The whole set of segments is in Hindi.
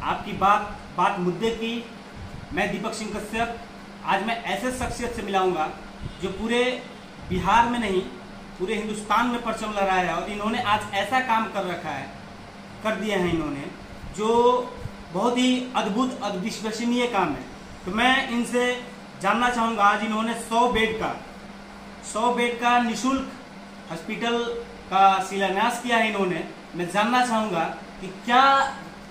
आपकी बात बात मुद्दे की। मैं दीपक सिंह कश्यप आज मैं ऐसे शख्सियत से मिलाऊंगा जो पूरे बिहार में नहीं पूरे हिंदुस्तान में परचम लहराया है और इन्होंने आज ऐसा काम कर रखा है, कर दिया है इन्होंने, जो बहुत ही अद्भुत अविश्वसनीय काम है। तो मैं इनसे जानना चाहूँगा, आज इन्होंने 100 बेड का निःशुल्क हॉस्पिटल का शिलान्यास किया है इन्होंने। मैं जानना चाहूँगा कि क्या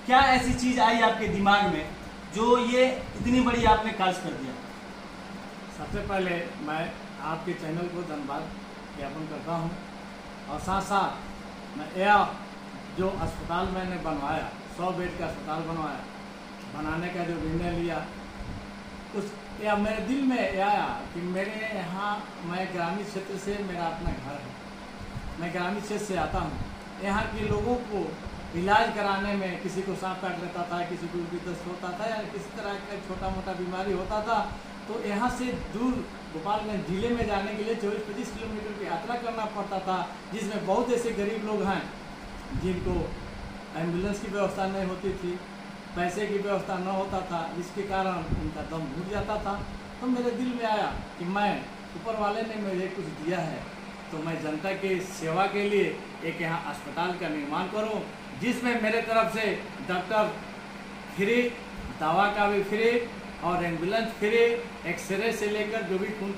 क्या ऐसी चीज़ आई आपके दिमाग में जो ये इतनी बड़ी आपने कार्य कर दिया। सबसे पहले मैं आपके चैनल को धन्यवाद ज्ञापन करता हूँ और साथ साथ मैं यह जो अस्पताल मैंने बनवाया, 100 बेड का अस्पताल बनवाया, बनाने का जो निर्णय लिया, उस या मेरे दिल में आया कि मेरे यहाँ, मैं ग्रामीण क्षेत्र से, मेरा अपना घर है, मैं ग्रामीण क्षेत्र से आता हूँ। यहाँ के लोगों को इलाज कराने में किसी को सांप काट लेता था, किसी को उल्टी दस्त होता था या किसी तरह का छोटा मोटा बीमारी होता था, तो यहाँ से दूर गोपालगंज जिले में जाने के लिए 24-25 किलोमीटर की यात्रा करना पड़ता था, जिसमें बहुत ऐसे गरीब लोग हैं जिनको एम्बुलेंस की व्यवस्था नहीं होती थी, पैसे की व्यवस्था न होता था, जिसके कारण उनका दम घुट जाता था। तो मेरे दिल में आया कि मैं, ऊपर वाले ने मुझे कुछ दिया है, तो मैं जनता की सेवा के लिए एक यहाँ अस्पताल का निर्माण करूँ, जिसमें मेरे तरफ से डॉक्टर फ्री, दवा का भी फ्री और एम्बुलेंस फ्री, एक्सरे से लेकर जो भी खून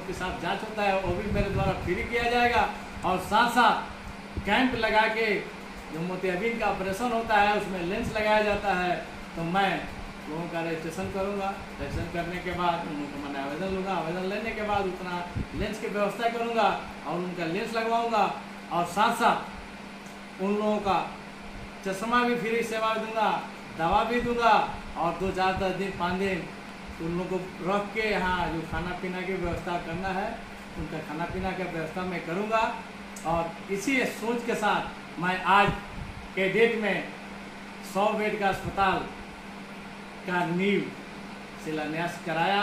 के साथ जांच होता है वो भी मेरे द्वारा फ्री किया जाएगा। और साथ साथ कैंप लगा के जो मोतियाबिंद का ऑपरेशन होता है उसमें लेंस लगाया जाता है। तो मैं लोगों का रजिस्ट्रेशन करूंगा, रजिस्ट्रेशन करने के बाद उनको मैंने आवेदन लूँगा, आवेदन लेने के बाद उतना लेंस की व्यवस्था करूँगा और उनका लेंस लगवाऊँगा और साथ साथ उन लोगों का चश्मा भी फ्री सेवा दूँगा, दवा भी दूँगा और 2-4-10 दिन 5 दिन उन लोगों को रख के यहाँ जो खाना पीना की व्यवस्था करना है उनका खाना पीना की व्यवस्था मैं करूँगा। और इसी सोच के साथ मैं आज के डेट में 100 बेड का अस्पताल का नींव शिलान्यास कराया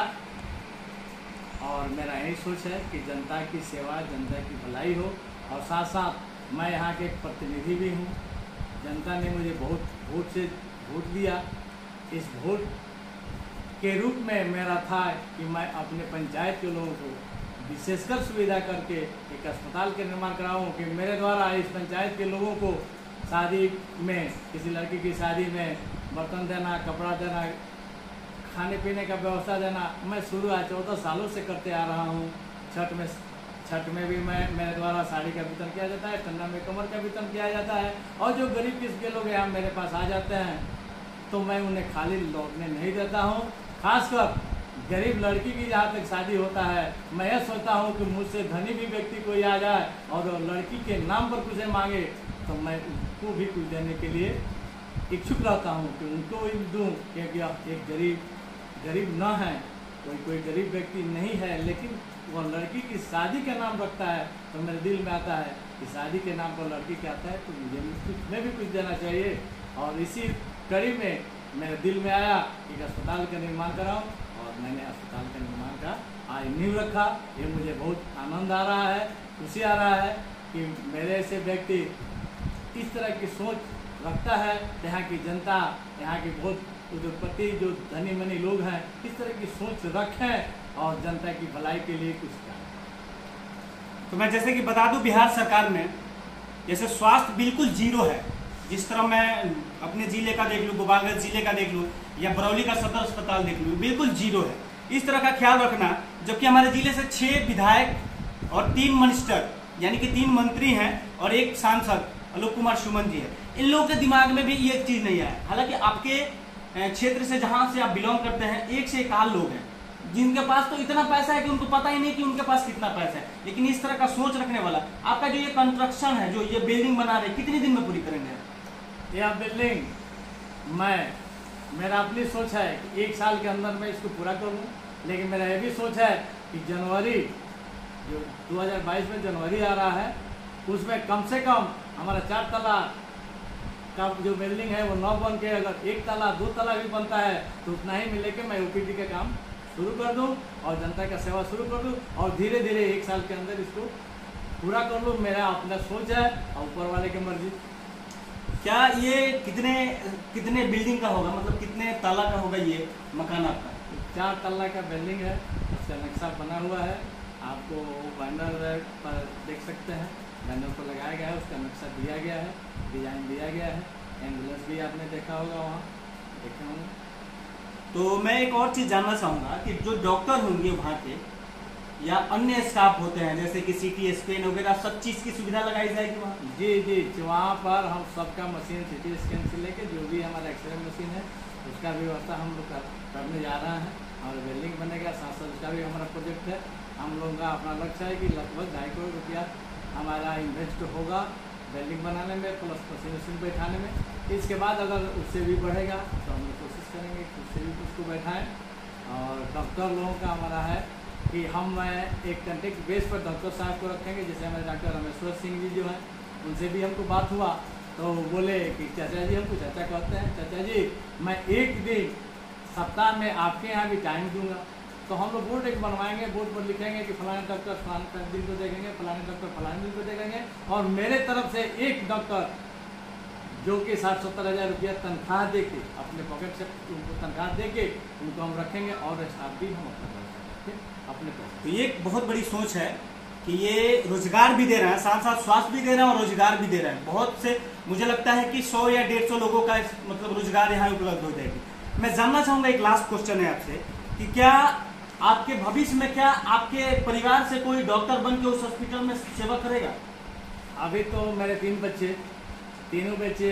और मेरा यही सोच है कि जनता की सेवा, जनता की भलाई हो। और साथ साथ मैं यहाँ के एक प्रतिनिधि भी हूँ। जनता ने मुझे बहुत वोट दिया। इस वोट के रूप में मेरा था कि मैं अपने पंचायत के लोगों को विशेषकर सुविधा करके एक अस्पताल के निर्माण कराऊँ कि मेरे द्वारा इस पंचायत के लोगों को शादी में, किसी लड़की की शादी में बर्तन देना, कपड़ा देना, खाने पीने का व्यवस्था देना, मैं शुरू आज 14 सालों से करते आ रहा हूँ। छठ में भी मेरे द्वारा साड़ी का वितरण किया जाता है, ठंडा में कमर का वितरण किया जाता है। और जो गरीब किस्म के लोग यहाँ मेरे पास आ जाते हैं तो मैं उन्हें खाली लौटने नहीं देता हूँ। खासकर गरीब लड़की की जहाँ तक शादी होता है, मैं यह सोचता हूँ कि मुझसे धनी भी व्यक्ति कोई आ जाए और लड़की के नाम पर कुछ मांगे तो मैं उनको भी कुछ देने के लिए इच्छुक रहता हूँ कि उनको भी दूँ, क्योंकि एक गरीब न है, कोई गरीब व्यक्ति नहीं है, लेकिन वह लड़की की शादी का नाम रखता है तो मेरे दिल में आता है कि शादी के नाम पर लड़की क्या आता है तो मुझे भी कुछ देना चाहिए। और इसी कड़ी में मेरे दिल में आया कि अस्पताल का निर्माण कराऊं और मैंने अस्पताल का निर्माण का आज नींव रखा। ये मुझे बहुत आनंद आ रहा है, खुशी आ रहा है कि मेरे ऐसे व्यक्ति इस तरह की सोच रखता है। यहाँ की जनता, यहाँ की बहुत उद्योगपति जो धनी मनी लोग हैं, इस तरह की सोच रखें और जनता की भलाई के लिए कुछ करें। तो मैं जैसे कि बता दूं, बिहार सरकार में जैसे स्वास्थ्य बिल्कुल जीरो है। जिस तरह मैं अपने जिले का देख लूँ, गोपालगंज जिले का देख लूँ या बरौली का सदर अस्पताल देख लूँ, बिल्कुल जीरो है। इस तरह का ख्याल रखना, जबकि हमारे जिले से 6 विधायक और 3 मिनिस्टर यानी कि 3 मंत्री हैं और 1 सांसद आलोक कुमार सुमन जी है। इन लोगों के दिमाग में भी ये चीज़ नहीं आया। हालांकि आपके क्षेत्र से जहाँ से आप बिलोंग करते हैं, एक से एक आध लोग हैं जिनके पास तो इतना पैसा है कि उनको पता ही नहीं कि उनके पास कितना पैसा है। लेकिन इस तरह का सोच रखने वाला, आपका जो ये कंस्ट्रक्शन है, जो ये बिल्डिंग बना रहे, कितने दिन में पूरी करेंगे? यह बिल्डिंग मेरा अपनी सोच है कि 1 साल के अंदर मैं इसको पूरा करूँ। लेकिन मेरा यह भी सोच है कि जनवरी जो 2022 में जनवरी आ रहा है, उसमें कम से कम हमारा 4 तला का जो बिल्डिंग है वो 9 बन के, अगर 1 तला 2 तला भी बनता है तो उतना ही मिले के मैं ओपीडी का काम शुरू कर दूं और जनता का सेवा शुरू कर दूं और धीरे धीरे 1 साल के अंदर इसको पूरा कर लूँ। मेरा अपना सोच है और ऊपर वाले की मर्जी। क्या ये कितने कितने बिल्डिंग का होगा, मतलब कितने ताला का होगा ये मकान आपका? 4 तल्ला का बिल्डिंग है, उसका नक्शा बना हुआ है, आपको बैनर पर देख सकते हैं, बैनर पर लगाया गया है, उसका नक्शा दिया गया है, डिजाइन दिया गया है। एम्बुलेंस भी आपने देखा होगा, वहाँ देखे होंगे। तो मैं एक और चीज़ जानना चाहूँगा कि जो डॉक्टर होंगे वहाँ के या अन्य स्टाफ होते हैं, जैसे कि सीटी स्कैन वगैरह, सब चीज़ की सुविधा लगाई जाएगी वहाँ? जी जी, वहाँ पर हम सबका मशीन सिटी स्कैन से लेके जो भी हमारा एक्सरे मशीन है उसका व्यवस्था हम लोग करने जा रहे हैं। और बिल्डिंग बनेगा, साथ साथ उसका भी हमारा प्रोजेक्ट है। हम लोगों का अपना लक्ष्य है कि लगभग 2.5 करोड़ रुपया हमारा इन्वेस्ट होगा बिल्डिंग बनाने में प्लस मशीन बैठाने में। इसके बाद अगर उससे भी बढ़ेगा तो हम लोग कोशिश करेंगे कि उससे भी उसको बैठाएँ। और डॉक्टर लोगों का हमारा है कि हम एक कंटेक्ट बेस पर डॉक्टर साहब को रखेंगे। जैसे हमारे डॉक्टर रमेश्वर सिंह जी जो हैं, उनसे भी हमको बात हुआ तो बोले कि चाचा जी, हमको चाचा कहते हैं, चाचा जी मैं एक दिन सप्ताह में आपके यहाँ भी टाइम दूंगा। तो हम लोग बोर्ड एक बनवाएंगे, बोर्ड पर लिखेंगे कि फलाने डॉक्टर फलाने दिन को देखेंगे, फलाने डॉक्टर फलाने दिन को देखेंगे। और मेरे तरफ से एक डॉक्टर जो कि 60-70 हज़ार रुपया तनख्वाह दे के, अपने पॉकेट से उनको तनख्वाह दे के उनको हम रखेंगे और स्टाफ भी हम अपना अपने पैसे। तो ये एक बहुत बड़ी सोच है कि ये रोजगार भी दे रहा है, साथ साथ स्वास्थ्य भी दे रहा है और रोजगार भी दे रहा है। बहुत से मुझे लगता है कि 100 या 150 लोगों का मतलब रोजगार यहाँ उपलब्ध हो जाएगी। मैं जानना चाहूँगा, एक लास्ट क्वेश्चन है आपसे कि क्या आपके भविष्य में क्या आपके परिवार से कोई डॉक्टर बन के उस हॉस्पिटल में सेवा करेगा? अभी तो मेरे 3 बच्चे, तीनों बच्चे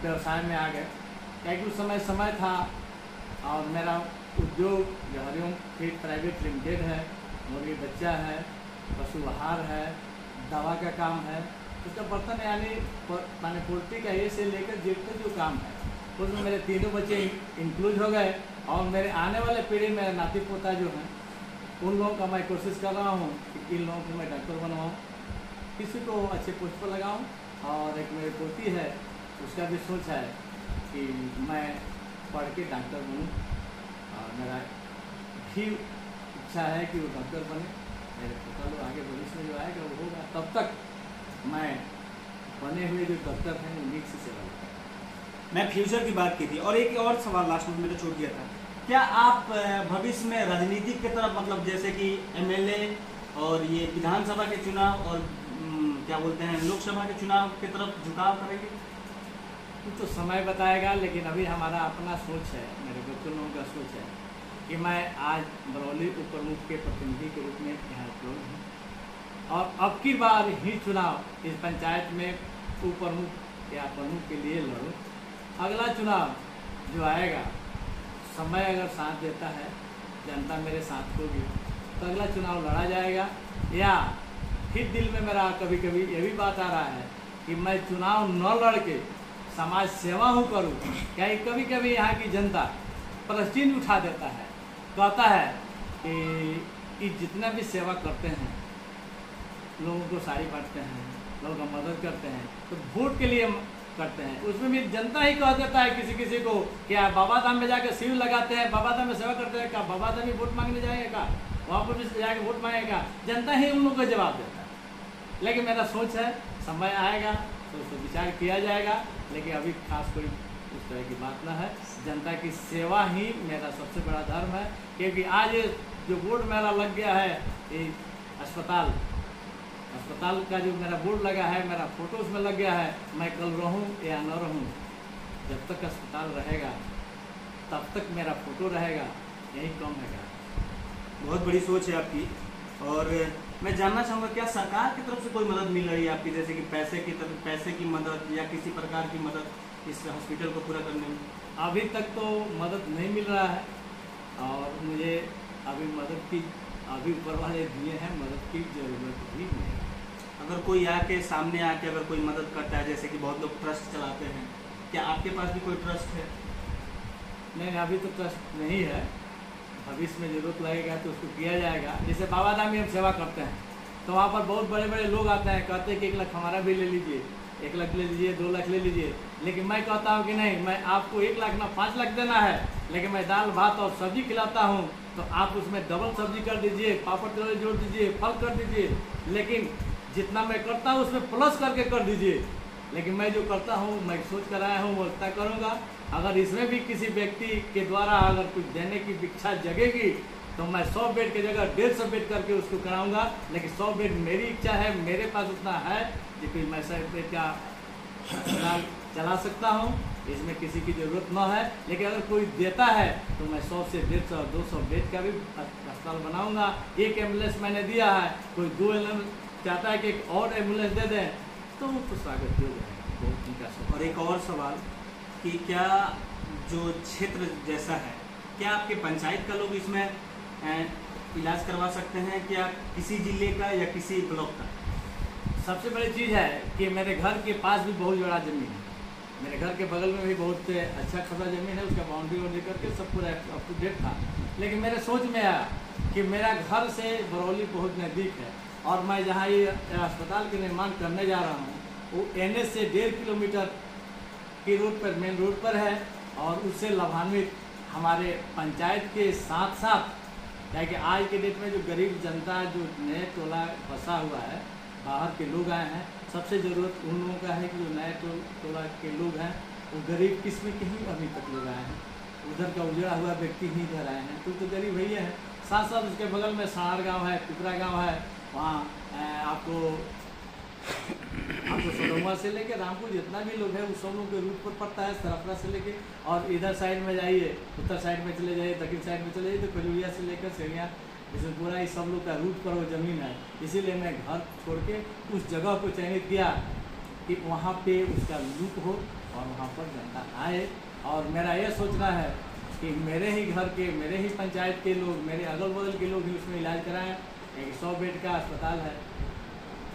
व्यवसाय में आ गए, क्या कि उस समय था। और मेरा उद्योग जो हरिओम फीड प्राइवेट लिमिटेड है, मुर्गी बच्चा है, पशु आहार है, दवा का काम है, उसका बर्तन यानी माने पोल्ट्री का ये से लेकर जेब तक जो काम है उसमें मेरे तीनों बच्चे इंक्लूड हो गए। और मेरे आने वाले पीढ़ी में नाती पोता जो हैं उन लोगों का मैं कोशिश कर रहा हूँ कि इन लोगों को मैं डॉक्टर बनवाऊँ, किसी को अच्छे पोस्ट पर लगाऊँ। और एक मेरी पोती है, उसका भी सोच है कि मैं पढ़ के डॉक्टर बनूँ और मेरा भी इच्छा है कि वो डॉक्टर बने। मेरे पोता लोग आगे भविष्य में जो आएगा वो होगा, तब तक मैं बने हुए जो डॉक्टर हैं उन्हीं से सेवा करूँ। मैं फ्यूचर की बात की थी। और एक और सवाल लास्ट में मैंने छोड़ दिया था, क्या आप भविष्य में राजनीति की तरफ, मतलब जैसे कि एमएलए और ये विधानसभा के चुनाव और क्या बोलते हैं लोकसभा के चुनाव की तरफ झुकाव करेंगे? तो समय बताएगा, लेकिन अभी हमारा अपना सोच है, मेरे बच्चों लोगों का सोच है कि मैं आज बरौली उप प्रमुख के प्रतिनिधि के रूप में यहाँ उपलब्ध हूँ और अब की बार ही चुनाव इस पंचायत में उप प्रमुख या प्रमुख के लिए लड़ूँ। अगला चुनाव जो आएगा, समय अगर साथ देता है, जनता मेरे साथ होगी, तो अगला चुनाव लड़ा जाएगा। या फिर दिल में मेरा कभी कभी ये भी बात आ रहा है कि मैं चुनाव न लड़ के समाज सेवा हूँ करूँ। क्या कभी कभी यहाँ की जनता प्रश्न उठा देता है, कहता है कि जितना भी सेवा करते हैं, लोगों को साड़ी बांटते हैं, लोगों का मदद करते हैं, तो वोट के लिए करते हैं। उसमें भी जनता ही कह देता है किसी किसी को, क्या बाबा धाम में जाकर शिविर लगाते हैं, बाबा धाम में सेवा करते हैं, क्या बाबा धाम में वोट मांगने जाएगा, वहाँ पर भी जाकर वोट मांगेगा। जनता ही उन लोगों को जवाब देता है। लेकिन मेरा सोच है समय आएगा तो उसको विचार किया जाएगा, लेकिन अभी खास कोई उस तरह की बात ना है। जनता की सेवा ही मेरा सबसे बड़ा धर्म है। क्योंकि आज जो बोर्ड मेरा लग गया है, ये अस्पताल का जो मेरा बोर्ड लगा है, मेरा फोटो उसमें लग गया है। मैं कल रहूं या न रहूं, जब तक अस्पताल रहेगा तब तक मेरा फोटो रहेगा, यही कम है। बहुत बड़ी सोच है आपकी। और मैं जानना चाहूँगा, क्या सरकार की तरफ से कोई मदद मिल रही है आपकी, जैसे कि पैसे की मदद या किसी प्रकार की मदद इस हॉस्पिटल को पूरा करने में? अभी तक तो मदद नहीं मिल रहा है और मुझे अभी मदद की ऊपर वाले दिए हैं, मदद की ज़रूरत भी नहीं है। अगर कोई आके सामने आके अगर कोई मदद करता है, जैसे कि बहुत लोग ट्रस्ट चलाते हैं, क्या आपके पास भी कोई ट्रस्ट है? नहीं, अभी तो ट्रस्ट नहीं है। भविष्य में ज़रूरत लगेगा तो उसको किया जाएगा। जैसे बाबा धाम में हम सेवा करते हैं तो वहाँ पर बहुत बड़े बड़े लोग आते हैं, कहते हैं कि 1 लाख हमारा भी ले लीजिए, 1 लाख ले लीजिए, 2 लाख ले लीजिए। लेकिन मैं कहता हूँ कि नहीं, मैं आपको 1 लाख ना 5 लाख देना है, लेकिन मैं दाल भात और सब्जी खिलाता हूँ तो आप उसमें डबल सब्जी कर दीजिए, पापड़ तेल जोड़ दीजिए, फल कर दीजिए, लेकिन जितना मैं करता हूँ उसमें प्लस करके कर दीजिए। लेकिन मैं जो करता हूँ, मैं सोच कर आया हूँ वो उतना करूँगा। अगर इसमें भी किसी व्यक्ति के द्वारा अगर कुछ देने की इच्छा जगेगी तो मैं 100 बेड की जगह 150 बेड करके उसको कराऊंगा। लेकिन 100 बेड मेरी इच्छा है, मेरे पास उतना है कि मैं 100 बेड का अस्पताल चला सकता हूं, इसमें किसी की ज़रूरत न है। लेकिन अगर कोई देता है तो मैं 100 से 150 200 बेड का भी अस्पताल बनाऊंगा। एक एम्बुलेंस मैंने दिया है, कोई 2 एम्बुलेंस चाहता है कि एक और एम्बुलेंस दे दें तो वो तो स्वागत योग्य है, बहुत उनका। और एक और सवाल कि क्या जो क्षेत्र जैसा है, क्या आपके पंचायत का लोग इसमें इलाज करवा सकते हैं, क्या किसी जिले का या किसी ब्लॉक का? सबसे बड़ी चीज़ है कि मेरे घर के पास भी बहुत बड़ा ज़मीन है, मेरे घर के बगल में भी बहुत अच्छा खासा ज़मीन है, उसका बाउंड्री वाउंड्री करके सब पूरा अप टू डेट था। लेकिन मेरे सोच में आया कि मेरा घर से बरौली बहुत नज़दीक है और मैं जहाँ ये अस्पताल के निर्माण करने जा रहा हूँ वो NH से 1.5 किलोमीटर की रोड पर, मेन रोड पर है। और उससे लाभान्वित हमारे पंचायत के साथ साथ, क्या कि आज के डेट में जो गरीब जनता जो नए टोला बसा हुआ है, बाहर के लोग आए हैं, सबसे ज़रूरत उन लोगों का है कि जो नए टोला के लोग हैं वो गरीब किस्म के ही अभी तक लोग आए हैं, उधर का उजड़ा हुआ व्यक्ति ही इधर आए हैं, तो गरीब भैया है। साथ साथ उसके बगल में सार गाँव है, पिपरा गाँव है, वहाँ आपको सोडोमा से लेके रामपुर जितना भी लोग हैं उस सब लोग के रूट पर पड़ता है, सरफरा से लेके। और इधर साइड में जाइए, उत्तर साइड में चले जाइए, दक्षिण साइड में चले जाइए तो खजूरिया से लेकर सेरिया, इसमें पूरा इस सब लोग का रूट पर वो ज़मीन है। इसीलिए मैं घर छोड़ के उस जगह को चयनित किया कि वहाँ पे उसका लुक हो और वहाँ पर जनता आए। और मेरा ये सोचना है कि मेरे ही घर के, मेरे ही पंचायत के लोग, मेरे अगल बगल के लोग भी उसमें इलाज कराएँ। एक 100 बेड का अस्पताल है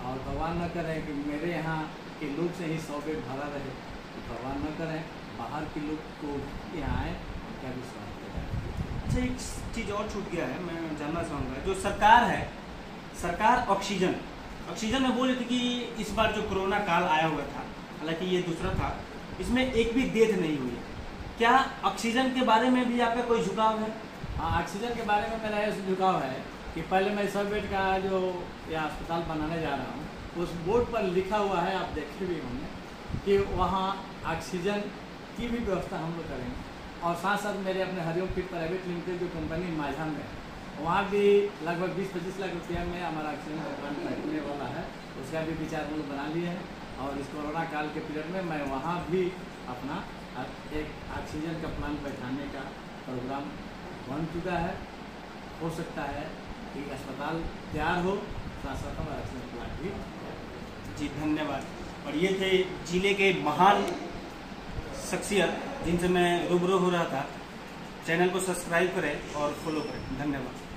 और भगवान न करें कि मेरे यहाँ के लोग से ही 100 बेड भरा रहे, तो भगवान न करें बाहर के लोग को यहाँ आए, क्या भी स्वास्थ्य है। अच्छा, एक चीज़ और छूट गया है, मैं जानना चाहूँगा, जो सरकार है, सरकार ऑक्सीजन में बोल रही थी कि इस बार जो कोरोना काल आया हुआ था, हालांकि ये दूसरा था, इसमें एक भी डेथ नहीं हुई है। क्या ऑक्सीजन के बारे में भी आपका कोई झुकाव है? हाँ, ऑक्सीजन के बारे में मेरा ये झुकाव है कि पहले मैं 100 बेड का जो यह अस्पताल बनाने जा रहा हूँ, उस बोर्ड पर लिखा हुआ है, आप देखे भी होंगे, कि वहाँ ऑक्सीजन की भी व्यवस्था हम लोग करेंगे। और साथ साथ मेरे अपने हरिओम किट प्राइवेट लिमिटेड जो कंपनी माझा में है, वहाँ भी लगभग 20-25 लाख रुपया में हमारा ऑक्सीजन का प्लांट बैठने वाला है, उसका भी विचार हम लोग बना लिए हैं। और इस कोरोना काल के पीरियड में मैं वहाँ भी अपना एक ऑक्सीजन का प्लांट बैठाने का प्रोग्राम बन चुका है। हो सकता है कि अस्पताल तैयार हो, साथ साथ हमारा ऑक्सीजन प्लांट भी। जी धन्यवाद। और ये थे जिले के महान शख्सियत जिनसे मैं रूबरू हो रहा था। चैनल को सब्सक्राइब करें और फॉलो करें। धन्यवाद।